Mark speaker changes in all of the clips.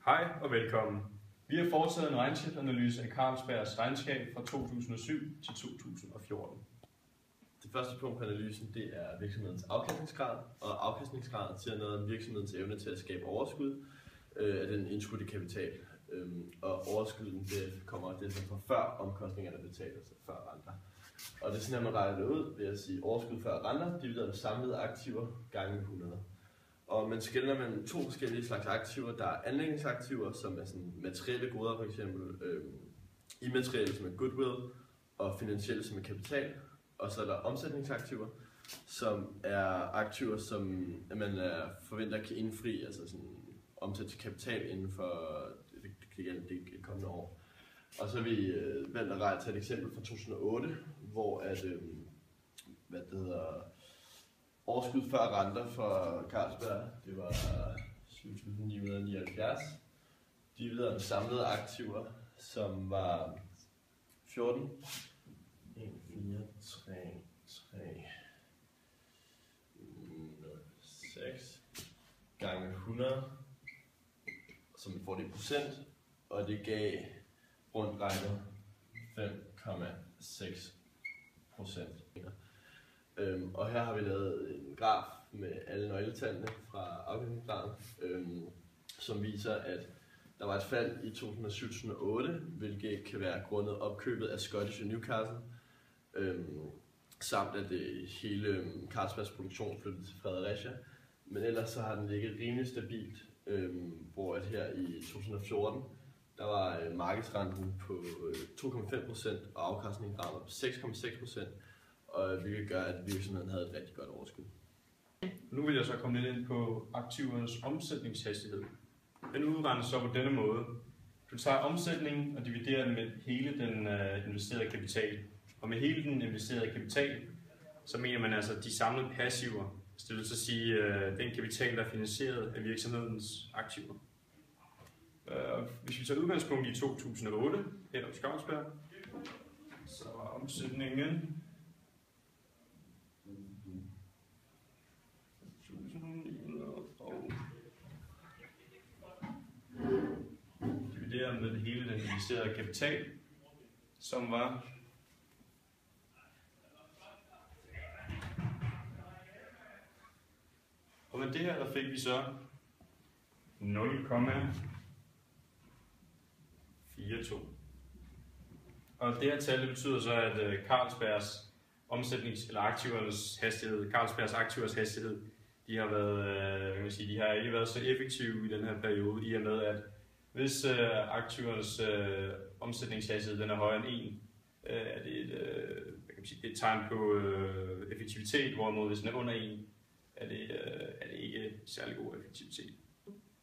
Speaker 1: Hej og velkommen. Vi har foretaget en regnskabsanalyse af Carlsbergs regnskab fra 2007 til 2014.
Speaker 2: Det første punkt på analysen det er virksomhedens afkastningsgrad, og afkastningsgrad til noget om virksomhedens evne til at skabe overskud af den indskudte kapital. Og overskudden det kommer det fra før omkostningerne betalt, altså før renter. Og det er sådan, at man regner det ud ved at sige overskud før renter, divideret med samlede aktiver gange 100. Og man skelner mellem to forskellige slags aktiver. Der er anlægningsaktiver, som er sådan materielle goder, for eksempel immaterielle, som er goodwill, og finansielle, som er kapital. Og så er der omsætningsaktiver, som er aktiver, som man forventer kan indfri, altså sådan omsætte til kapital inden for det kommende år. Og så har vi valgt at tage et eksempel fra 2008, hvor overskud før renter for Carlsberg, det var 7.979, divideret med samlede aktiver, som var 14. 1, 4, 3, 3, 6 gange 100, som vi får det i procent, og det gav rundt regnet 5,6%. Og her har vi lavet en graf med alle nøgletallene fra afkastningsgraden, som viser, at der var et fald i 2007-2008, hvilket kan være grundet opkøbet af Scottish og Newcastle, samt at hele Carlsbergs produktion flyttede til Fredericia. Men ellers så har den ligget rimelig stabilt, hvor at her i 2014, der var markedsrenten på 2,5% og afkastningsgraden på 6,6%, og hvilket gør, at virksomheden havde et rigtig godt overskud.
Speaker 1: Nu vil jeg så komme lidt ind på aktivernes omsætningshastighed. Den udregnes så på denne måde. Du tager omsætningen og dividerer den med hele den investerede kapital. Og med hele den investerede kapital, så mener man altså de samlede passiver. Så det vil så sige den kapital, der er finansieret af virksomhedens aktiver. Hvis vi tager udgangspunkt i 2008, her hos Carlsberg, så var omsætningen divideret med det hele den investerede kapital, som var og med det her der fik vi så 0,42. Og det her tal det betyder så, at Carlsbergs Carlsbergs aktivers hastighed, de har været, de har ikke været så effektive i den her periode, i og med at hvis aktivernes omsætningshastighed den er højere end 1, er det et tegn på effektivitet, hvorimod hvis den er under 1, er det ikke særlig god effektivitet.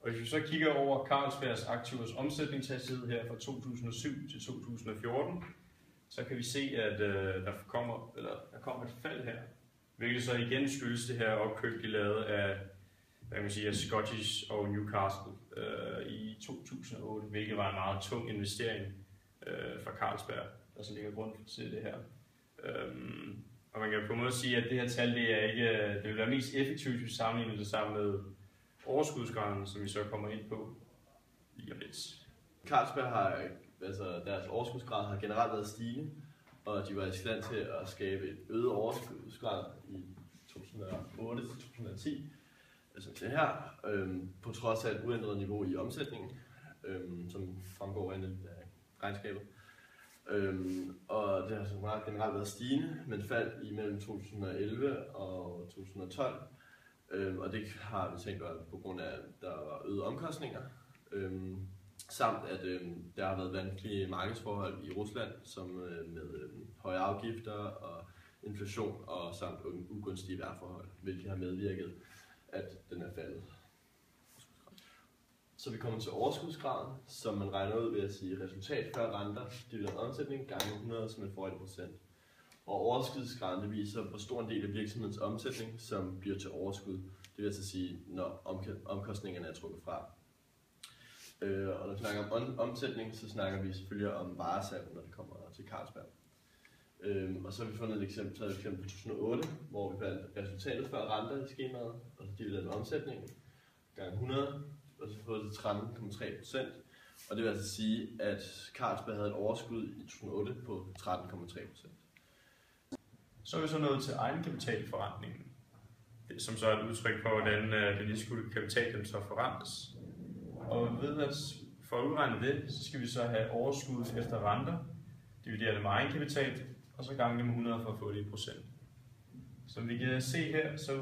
Speaker 1: Og hvis vi så kigger over Carlsbergs aktivers omsætningshastighed her fra 2007 til 2014, så kan vi se, at der kommer et fald her, hvilket så igen skyldes det her opkøb, de lavede af Scottish og Newcastle i 2008, hvilket var en meget tung investering for Carlsberg, der så ligger grund til det her. Og man kan på en måde sige, at det her tal det vil være mest effektivt, hvis vi sammenligner det sammen med overskudsgraden, som vi så kommer ind på lige om lidt.
Speaker 2: Carlsberg har, deres overskudsgrad har generelt været stigende, og de var i stand til at skabe et øget overskudsgrad i 2008-2010. Altså her, på trods af et uændret niveau i omsætningen, som fremgår af regnskabet. Og det har så meget generelt været stigende, men faldt imellem 2011 og 2012. Og det har vi tænkt på grund af, at der var øgede omkostninger, samt at der har været vanskelige markedsforhold i Rusland, som med høje afgifter og inflation og samt ugunstige vejrforhold, hvilket har medvirket, at den er faldet. Så vi kommer til overskudsgraden, som man regner ud ved at sige resultat før renter, divideret omsætning gange 100, som man får 1%. Og overskudsgraden det viser, hvor stor en del af virksomhedens omsætning, som bliver til overskud. Det vil altså sige, når omkostningerne er trukket fra. Og når vi snakker om omsætning, så snakker vi selvfølgelig om varesalg, når det kommer til Carlsberg. Og så har vi fundet et eksempel fra 2008, hvor vi fandt resultatet før renter i skemaet, og så divideret med omsætningen gange 100, og så fået til 13,3%. Og det vil altså sige, at Carlsberg havde et overskud i 2008 på 13,3%.
Speaker 1: Så er vi så nået til egenkapitalforrentningen, som så er et udtryk for, hvordan den indskudte kapital den så forrentes. Og ved at for at udregne det, så skal vi så have overskud efter renter, dividere det med egenkapital, og så gange det med 100 for at få det i procent. Som vi kan se her, så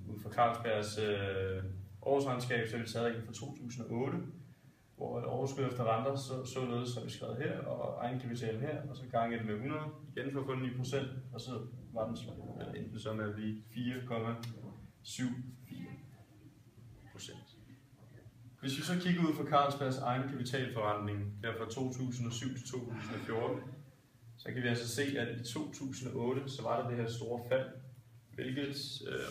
Speaker 1: ud fra Carlsbergs årsregnskab, så er vi taget ind fra 2008, hvor et overskud efter renter så noget, så vi skrevet her, og egenkapitalen her, og så gange det med 100, igen for at få den i procent, og så var den enten så med at blive 4,74%. Hvis vi så kigger ud fra Carlsbergs egenkapitalforrentning, der fra 2007 til 2014, så kan vi altså se, at i 2008, så var der det her store fald, hvilket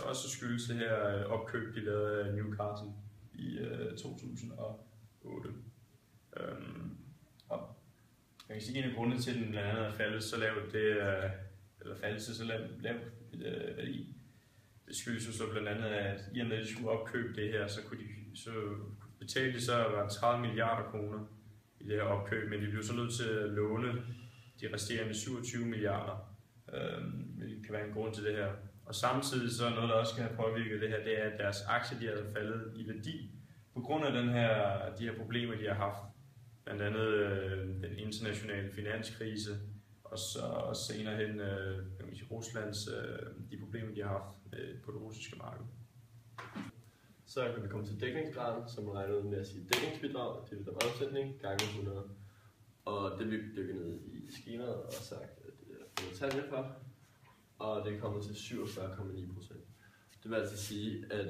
Speaker 1: også skyldes det her opkøb, de lavede af Newcastle i 2008. Og man kan sige, at en af grundene til, at den blandt andet er faldet så lavt, eller faldet til så lavt værdi, det skyldes jo så blandt andet, at i og med, at de skulle opkøbe det her, så betalte de så 30 milliarder kroner i det her opkøb, men de blev så nødt til at låne de resterende 27 milliarder, hvilket kan være en grund til det her. Og samtidig så noget, der også kan have påvirket det her, det er, at deres aktier de er faldet i værdi på grund af de her problemer, de har haft. Blandt andet den internationale finanskrise, og så senere hen Ruslands de problemer, de har haft på det russiske marked.
Speaker 2: Så kan vi komme til dækningsgraden, som man regner ud med at sige dækningsbidrag, det er omsætning, gange 100. Og det vi dykker ned i skemaet og sagt, at det er fået tallene for, og det er kommet til 47,9%. Det vil altså sige, at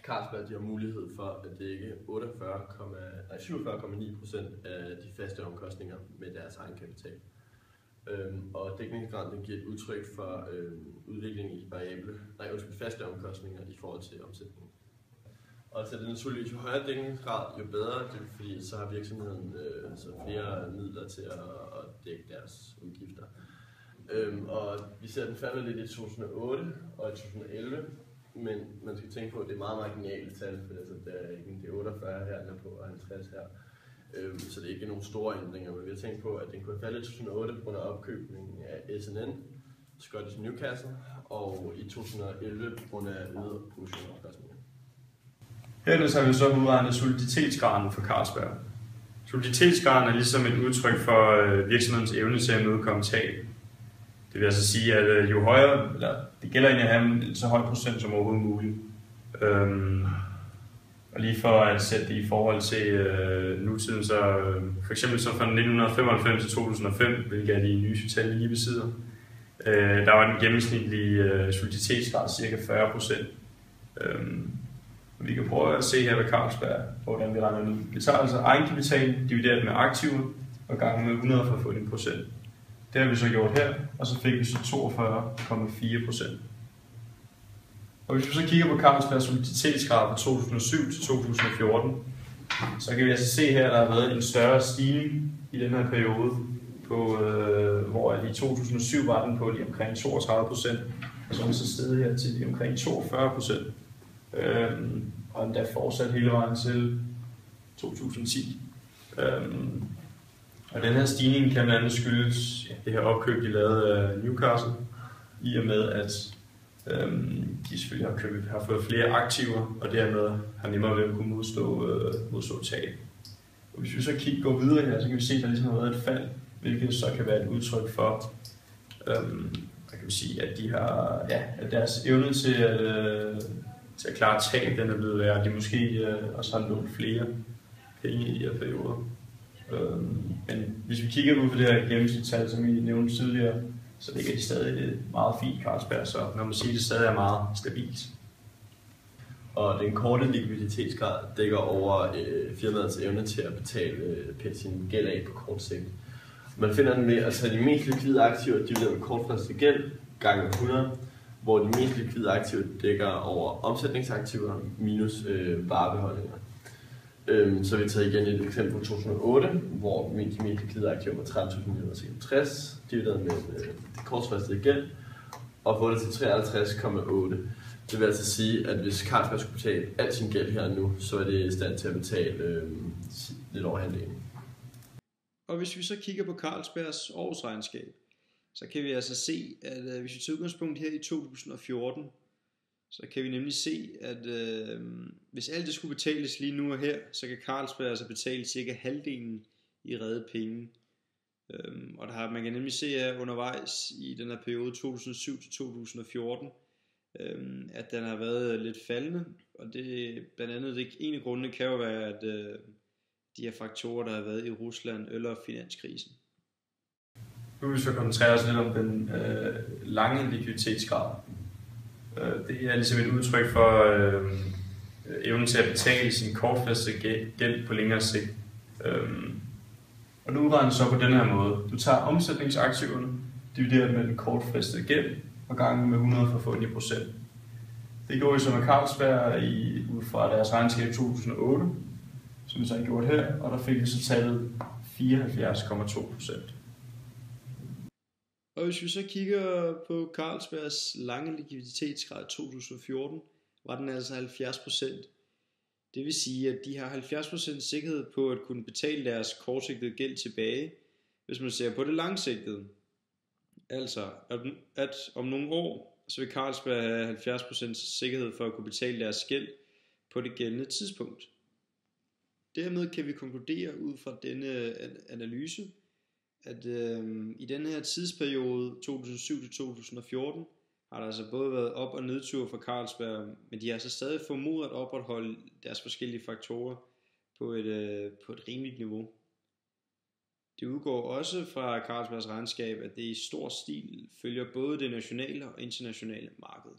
Speaker 2: Carlsberg de har mulighed for at dække 47,9% af de faste omkostninger med deres egen kapital. Og dækningsgraden den giver et udtryk for udvikling i faste omkostninger i forhold til omsætningen. Og så er det naturligvis jo højere dækningsgrad, jo bedre, det er fordi så har virksomheden så flere midler til at dække deres udgifter. Og vi ser, at den falder lidt i 2008 og i 2011, men man skal tænke på, at det er meget marginale tal, for altså, det er 48 her, eller på 50 her. Så det er ikke nogen store ændringer, men vi har tænkt på, at den kunne falde i 2008 på grund af opkøbningen af SNN, Scottish Newcastle, og i 2011 på grund af øget produktionsomkostninger.
Speaker 1: Ellers har vi så udregnet soliditetsgraden for Carlsberg. Soliditetsgraden er ligesom et udtryk for virksomhedens evne til at imødekomme tab. Det vil altså sige, at jo højere, eller det gælder egentlig at have en så høj procent som overhovedet muligt. Og lige for at sætte det i forhold til nutiden, så for eksempel så fra 1995 til 2005, hvilket er de nyeste tal, vi lige besidder, der var den gennemsnitlige soliditetsgrad ca. 40%. Vi kan prøve at se her ved Carlsberg, hvordan vi regner ud. Vi tager altså egenkapital divideret med aktiver og gange med 100 for at få en procent. Det har vi så gjort her, og så fik vi så 42,4%. Og hvis vi så kigger på Carlsbergs soliditetsgrad fra 2007 til 2014, så kan vi altså se her, at der har været en større stigning i den her periode, hvor i 2007 var den på lige omkring 32%, og så er den så steget her til lige omkring 42%. Og endda fortsat hele vejen til 2010. Og den her stigning kan blandt andet skyldes det her opkøb, de lavede af Newcastle, i og med at de selvfølgelig har fået flere aktiver, og dermed har nemmere ved at kunne modstå tab. Og hvis vi så går videre her, så kan vi se, at der ligesom har været et fald, hvilket så kan være et udtryk for, kan vi sige, at de har, at deres evne til at klare tab, den er blevet værd, de måske også har lånt flere penge i de her perioder. Men hvis vi kigger ud på det her gennemsnitstal, som vi nævnte tidligere, så ligger de stadig meget fint Carlsberg, så når man siger, at det stadig er meget stabilt.
Speaker 2: Og den korte likviditetsgrad dækker over firmaets evne til at betale sin gæld af på kort sigt. Man finder den med at tage de mest likvide aktiver divideret med kortfristet gæld gange 100, hvor de mest likvide aktiver dækker over omsætningsaktiver minus varebeholdninger. Så vi tager igen et eksempel fra 2008, hvor de mest likvide aktiver var 13.960, divideret med kortfristet gæld, og får det til 53,8. Det vil altså sige, at hvis Carlsberg skulle betale al sin gæld her nu, så er det i stand til at betale lidt over halvdelen.
Speaker 3: Og hvis vi så kigger på Carlsbergs årsregnskab, så kan vi altså se, at hvis vi tager udgangspunkt her i 2014, så kan vi nemlig se, at hvis alt det skulle betales lige nu og her, så kan Carlsberg altså betale cirka halvdelen i redde penge. Og man kan nemlig se at undervejs i den her periode 2007 til 2014, at den har været lidt faldende, og det blandt andet en af grundene kan jo være, at de her faktorer, der har været i Rusland eller finanskrisen.
Speaker 1: Nu vil vi så koncentrere os lidt om den lange likviditetsgrad. Det er ligesom et udtryk for evnen til at betale sin kortfristede gæld på længere sigt. Og nu udregnes så på den her måde. Du tager omsætningsaktiverne, dividerer med den kortfristede gæld og gange med 100 for at få 9%. Det gjorde vi så med Carlsberg ud fra deres regnskab 2008, som vi så har gjort her, og der fik vi så tallet 74,2%.
Speaker 3: Og hvis vi så kigger på Carlsbergs lange likviditetsgrad 2014, var den altså 70%. Det vil sige, at de har 70% sikkerhed på at kunne betale deres kortsigtede gæld tilbage, hvis man ser på det langsigtede. Altså, at om nogle år, så vil Carlsberg have 70% sikkerhed for at kunne betale deres gæld på det gældende tidspunkt. Dermed kan vi konkludere ud fra denne analyse, at i denne her tidsperiode 2007-2014 har der altså både været op- og nedtur for Carlsberg, men de har altså stadig formået at opretholde deres forskellige faktorer på et rimeligt niveau. Det udgår også fra Carlsbergs regnskab, at det i stor stil følger både det nationale og internationale marked.